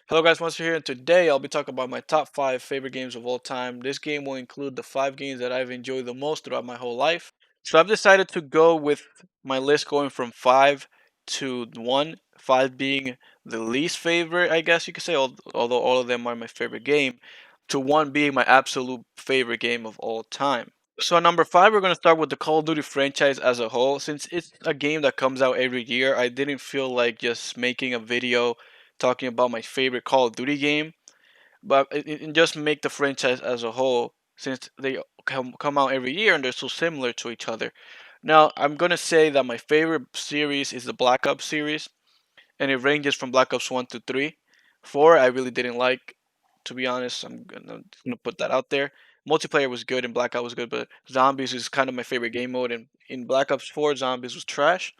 Hello guys, Monster here, and today I'll be talking about my top 5 favorite games of all time. This game will include the 5 games that I've enjoyed the most throughout my whole life. So I've decided to go with my list going from 5 to 1, 5 being the least favorite, I guess you could say, although all of them are my favorite game, to 1 being my absolute favorite game of all time. So at number 5, we're going to start with the Call of Duty franchise as a whole. Since it's a game that comes out every year, I didn't feel like just making a video talking about my favorite Call of Duty game, but and just make the franchise as a whole since they come out every year and they're so similar to each other. Now, I'm going to say that my favorite series is the Black Ops series, and it ranges from Black Ops 1 to 3. 4, I really didn't like, to be honest. I'm gonna put that out there. Multiplayer was good and Black Ops was good, but Zombies is kind of my favorite game mode. And in Black Ops 4, Zombies was trash.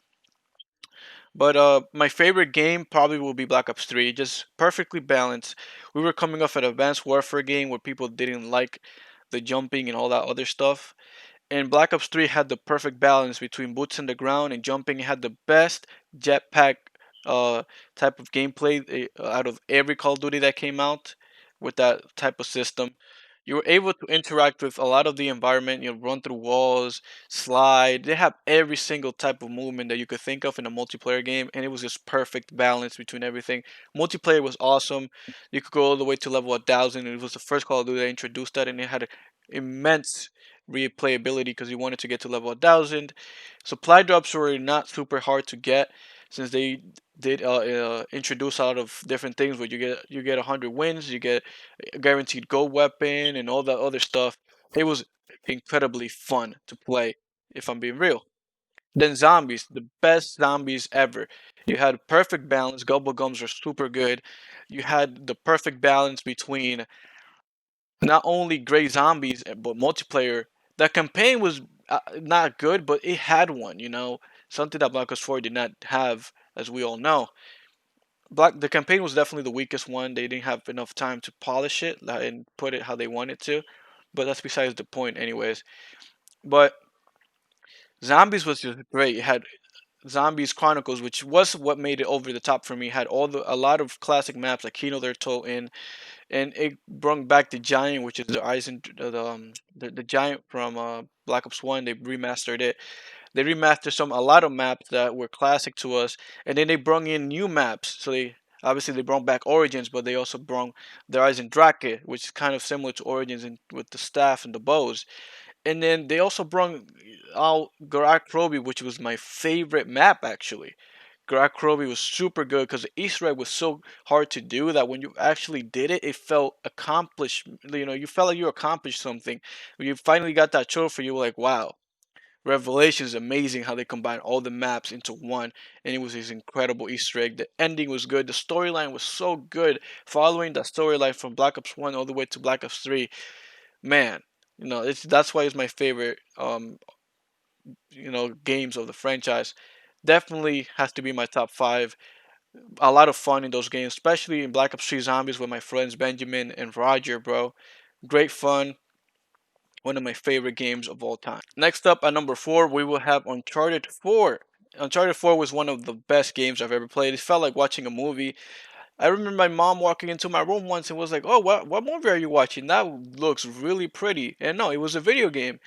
But my favorite game probably will be Black Ops 3. Just perfectly balanced. We were coming off an Advanced Warfare game where people didn't like the jumping and all that other stuff. And Black Ops 3 had the perfect balance between boots on the ground and jumping. It had the best jetpack uh, type of gameplay out of every Call of Duty that came out with that type of system. You were able to interact with a lot of the environment, run through walls, slide. They have every single type of movement that you could think of in a multiplayer game, and it was just perfect balance between everything. Multiplayer was awesome. You could go all the way to level 1000. It was the first Call of Duty that introduced that, and it had immense replayability because you wanted to get to level 1000. Supply drops were not super hard to get since they did introduce a lot of different things where you get 100 wins, you get a guaranteed gold weapon and all that other stuff. It was incredibly fun to play, if I'm being real. Then zombies, the best zombies ever. You had perfect balance. Gobble gums were super good. You had the perfect balance between not only great zombies but multiplayer. The campaign was not good, but it had one. Something that Black Ops 4 did not have, as we all know. The campaign was definitely the weakest one. They didn't have enough time to polish it and put it how they wanted to, but that's besides the point, anyways. But Zombies was just great. It had Zombies Chronicles, which was what made it over the top for me. It had a lot of classic maps like Kino der Toten, and it brought back the Giant, which is the the Giant from Black Ops 1. They remastered it. They remastered a lot of maps that were classic to us, and then they brought in new maps. So they brought back Origins, but they also brought the Eisen Drake, which is kind of similar to Origins with the staff and the bows. And then they also brought out Garak Krobi, which was my favorite map actually. Garak Krobi was super good because the Easter egg was so hard to do that when you actually did it, it felt accomplished. You felt like you accomplished something. When you finally got that trophy, you were like, wow. Revelation is amazing how they combine all the maps into one, and it was this incredible Easter egg. The ending was good. The storyline was so good. Following that storyline from Black Ops 1 all the way to Black Ops 3, man, that's why it's my favorite games of the franchise. Definitely has to be my top 5. A lot of fun in those games, especially in Black Ops 3 Zombies with my friends Benjamin and Roger, bro. Great fun. One of my favorite games of all time. Next up at number 4, we will have Uncharted 4. Uncharted 4 was one of the best games I've ever played. It felt like watching a movie. I remember my mom walking into my room once and was like, "Oh, what movie are you watching? That looks really pretty." And no, it was a video game.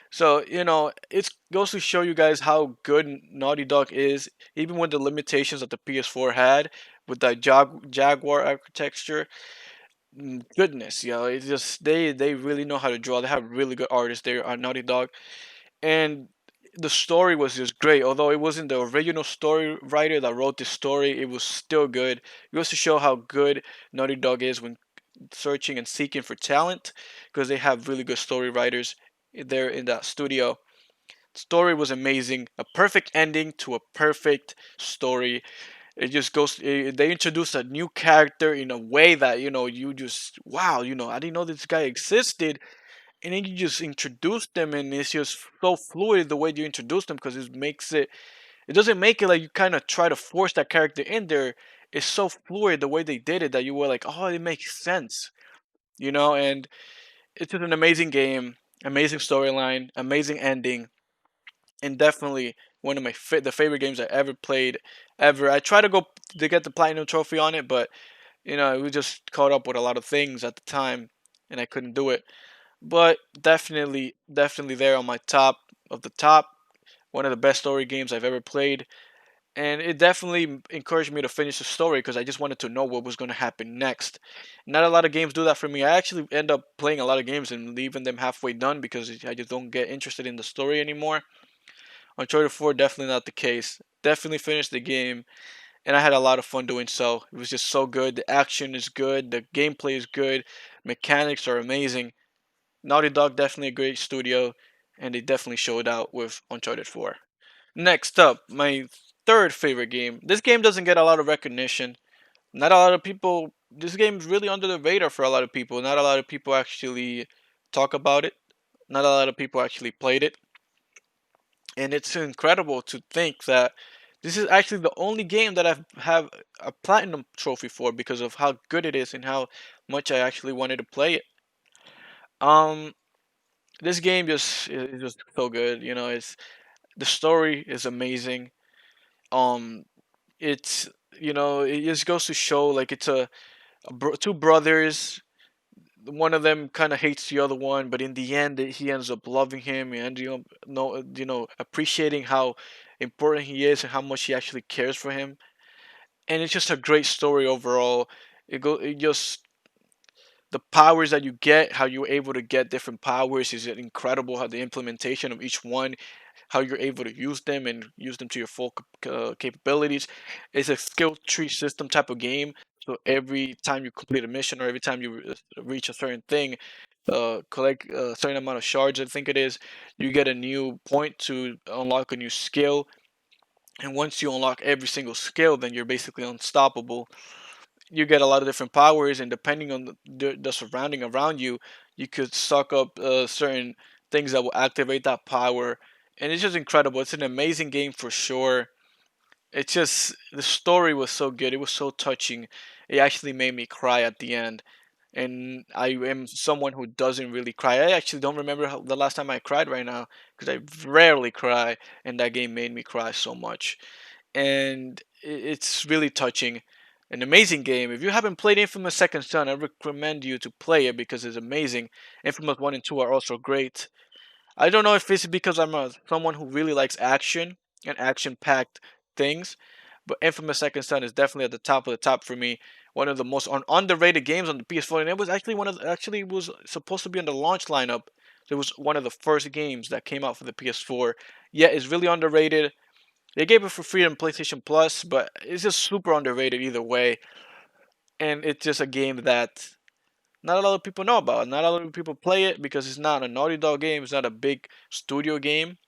So, it goes to show you guys how good Naughty Dog is, even with the limitations that the PS4 had with that Jaguar architecture. Goodness, it's just they really know how to draw. They have really good artists there at Naughty Dog, and the story was just great. Although it wasn't the original story writer that wrote the story, it was still good. It goes to show how good Naughty Dog is when searching and seeking for talent, because they have really good story writers there in that studio. Story was amazing, a perfect ending to a perfect story. It just goes. They introduce a new character in a way that you just wow. I didn't know this guy existed, and then you just introduce them, and it's just so fluid the way you introduce them because it makes it. It doesn't make it like you kind of try to force that character in there. It's so fluid the way they did it that you were like, oh, it makes sense, And it's just an amazing game, amazing storyline, amazing ending, and definitely one of the favorite games I ever played ever. I try to go to get the platinum trophy on it, but we just caught up with a lot of things at the time, and I couldn't do it. But definitely, definitely there on my top of the top. One of the best story games I've ever played, and it definitely encouraged me to finish the story because I just wanted to know what was going to happen next. Not a lot of games do that for me. I actually end up playing a lot of games and leaving them halfway done because I just don't get interested in the story anymore. Uncharted 4, definitely not the case. Definitely finished the game, and I had a lot of fun doing so. It was just so good. The action is good. The gameplay is good. Mechanics are amazing. Naughty Dog, definitely a great studio, and they definitely showed out with Uncharted 4. Next up, my third favorite game. This game doesn't get a lot of recognition. Not a lot of people. This game is really under the radar for a lot of people. Not a lot of people actually talk about it. Not a lot of people actually played it. And it's incredible to think that this is actually the only game that I have a platinum trophy for because of how good it is and how much I actually wanted to play it. Um, this game just is just so good. It's the story is amazing. Um, it's it just goes to show like it's two brothers. One of them kind of hates the other one, but in the end, he ends up loving him and appreciating how important he is and how much he actually cares for him. And it's just a great story overall. It just the powers that you get, how you're able to get different powers is incredible. How the implementation of each one, how you're able to use them and use them to your full capabilities. It's a skill tree system type of game. So every time you complete a mission or every time you reach a certain thing, collect a certain amount of shards, I think it is, you get a new point to unlock a new skill. And once you unlock every single skill, then you're basically unstoppable. You get a lot of different powers, and depending on the surrounding around you, you could suck up certain things that will activate that power. And it's just incredible. It's an amazing game for sure. It's just the story was so good. It was so touching. It actually made me cry at the end. And I am someone who doesn't really cry. I actually don't remember the last time I cried right now because I rarely cry, and that game made me cry so much. And it's really touching. An amazing game. If you haven't played Infamous Second Son, I recommend you to play it because it's amazing. Infamous 1 and 2 are also great. I don't know if it's because I'm someone who really likes action and action-packed things, but Infamous Second Son is definitely at the top of the top for me. One of the most underrated games on the PS4, and it was actually was supposed to be on the launch lineup. So it was one of the first games that came out for the PS4. Yeah, it's really underrated. They gave it for free on PlayStation Plus, but it's just super underrated either way. And it's just a game that not a lot of people know about. Not a lot of people play it because it's not a Naughty Dog game. It's not a big studio game.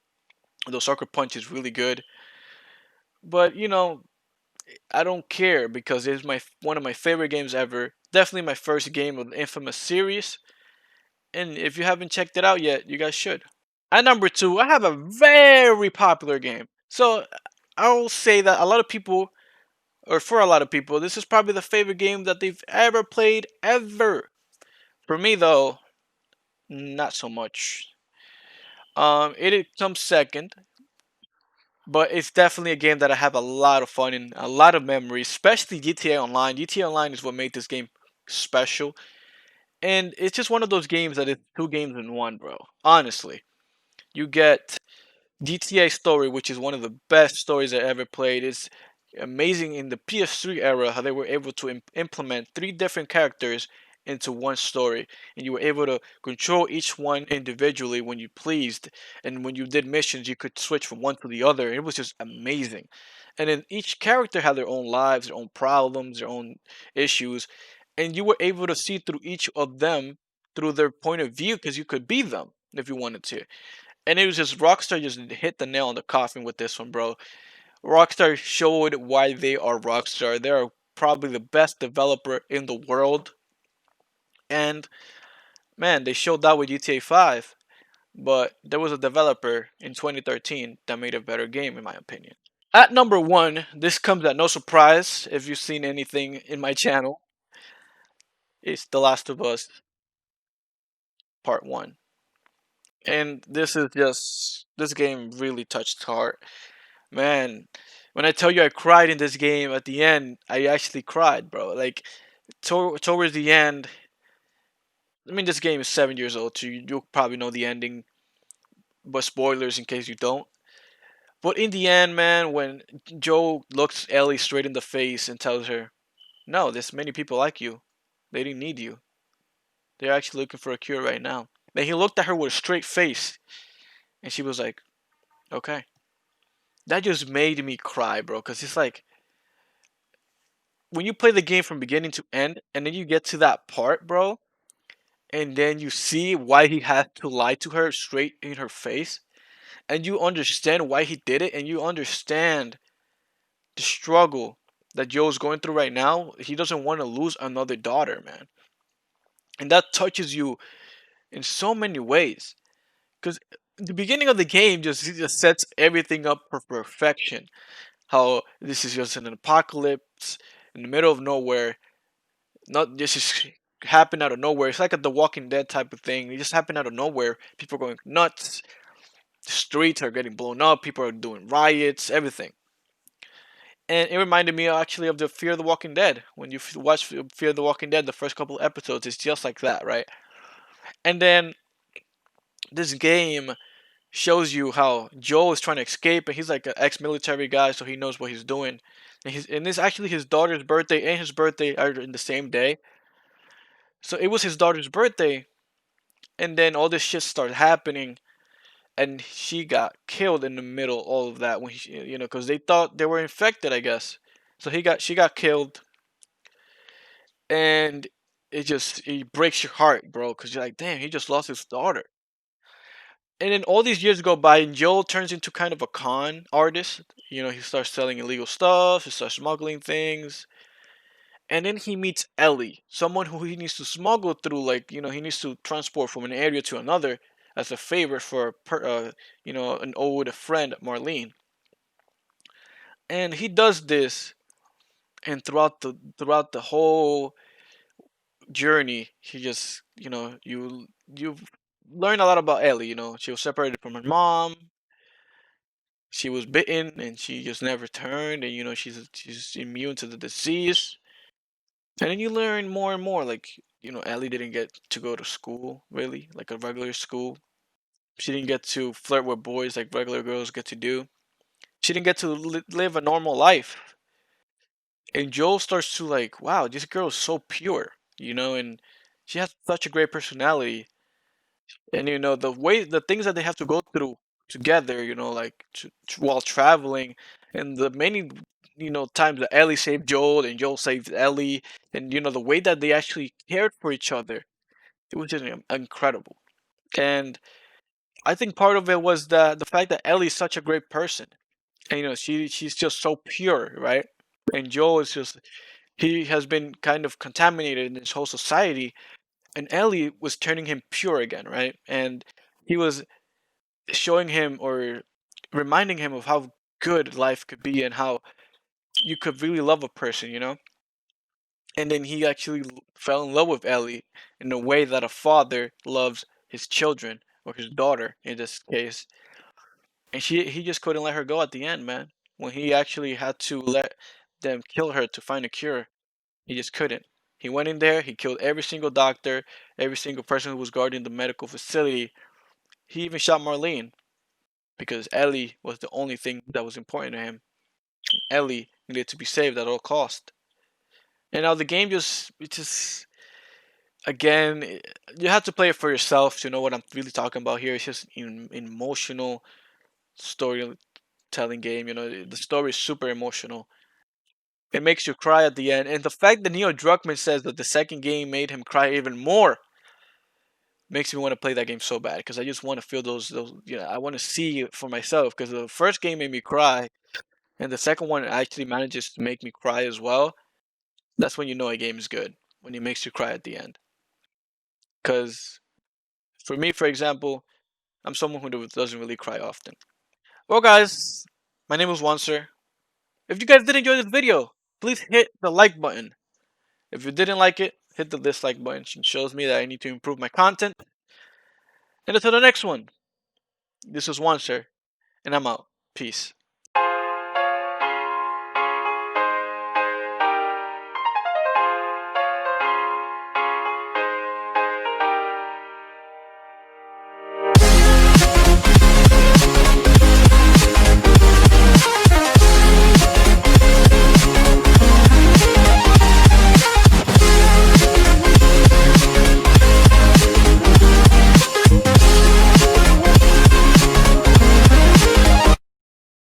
Though Sucker Punch is really good, but I don't care because it's my one of my favorite games ever. Definitely my first game of the Infamous series. And if you haven't checked it out yet, you guys should. At number two, I have a very popular game. So I will say that a lot of people, or for a lot of people, this is probably the favorite game that they've ever played ever. For me though, not so much. It comes second, but it's definitely a game that I have a lot of fun in, a lot of memories, especially GTA Online. GTA Online is what made this game special, and it's just one of those games that is two games in one, bro. Honestly, you get GTA Story, which is one of the best stories I ever played. It's amazing in the PS3 era how they were able to implement three different characters into one story, and you were able to control each one individually when you pleased. And when you did missions, you could switch from one to the other. It was just amazing. And then each character had their own lives, their own problems, their own issues, and you were able to see through each of them through their point of view because you could be them if you wanted to. And it was just Rockstar just hit the nail on the coffin with this one, bro. Rockstar showed why they are Rockstar. They are probably the best developer in the world. And man, they showed that with GTA 5. But there was a developer in 2013 that made a better game, in my opinion. At number one, this comes at no surprise if you've seen anything in my channel. It's The Last of Us Part 1. And this game really touched heart. Man, when I tell you I cried in this game at the end, I actually cried, bro. Like Towards the end, I mean, this game is 7 years old, so you'll probably know the ending, but spoilers in case you don't. But in the end, man, when Joe looks Ellie straight in the face and tells her, "No, there's many people like you. They didn't need you. They're actually looking for a cure right now." Then he looked at her with a straight face, and she was like, "Okay." That just made me cry, bro, because it's like when you play the game from beginning to end, and then you get to that part, bro, and then you see why he had to lie to her straight in her face, and you understand why he did it, and you understand the struggle that Joe's going through right now. He doesn't want to lose another daughter, man. And that touches you in so many ways. Because the beginning of the game just sets everything up for perfection. How this is just an apocalypse in the middle of nowhere. Not just happen out of nowhere. It's like a The Walking Dead type of thing. It just happened out of nowhere. People are going nuts. The streets are getting blown up. People are doing riots. Everything. And it reminded me actually of the Fear of the Walking Dead. When you watch Fear of the Walking Dead, the first couple episodes, it's just like that, right? And then this game shows you how Joel is trying to escape, and he's like an ex-military guy, so he knows what he's doing. And it's actually his daughter's birthday and his birthday are in the same day. So it was his daughter's birthday, and then all this shit started happening, and she got killed in the middle of all of that when because they thought they were infected, I guess. So she got killed, and it breaks your heart, bro, because you're like, damn, he just lost his daughter. And then all these years go by, and Joel turns into kind of a con artist. He starts selling illegal stuff, he starts smuggling things, and then he meets Ellie, someone who he needs to smuggle through. Like, he needs to transport from an area to another as a favor for, an old friend, Marlene. And he does this, and throughout the whole journey, he just, you learn a lot about Ellie. She was separated from her mom. She was bitten, and she just never turned, and she's immune to the disease. And then you learn more and more, like, Ellie didn't get to go to school, really, like a regular school. She didn't get to flirt with boys like regular girls get to do. She didn't get to live a normal life. And Joel starts to like, wow, this girl is so pure, and she has such a great personality. And the things that they have to go through together, like while traveling, and the many times that Ellie saved Joel and Joel saved Ellie, and the way that they actually cared for each other, it was just incredible. And I think part of it was the fact that Ellie is such a great person, and she's just so pure, right? And Joel is just, he has been kind of contaminated in this whole society, and Ellie was turning him pure again, right? And he was showing him, or reminding him of how good life could be, and how you could really love a person. And then he actually fell in love with Ellie in a way that a father loves his children, or his daughter in this case. And he just couldn't let her go at the end, man. When he actually had to let them kill her to find a cure, he just couldn't. He went in there, he killed every single doctor, every single person who was guarding the medical facility. He even shot Marlene because Ellie was the only thing that was important to him. Ellie needed to be saved at all cost. And now the game just again, you have to play it for yourself to know what I'm really talking about here. It's just an emotional storytelling game. The story is super emotional. It makes you cry at the end, and the fact that Neil Druckmann says that the second game made him cry even more makes me want to play that game so bad, because I just want to feel those. I want to see it for myself, because the first game made me cry, and the second one actually manages to make me cry as well. That's when you know a game is good, when it makes you cry at the end. Because for me, for example, I'm someone who doesn't really cry often. Well, guys, my name is Wancer. If you guys did enjoy this video, please hit the like button. If you didn't like it, hit the dislike button. It shows me that I need to improve my content. And until the next one, this is Wancer, and I'm out. Peace.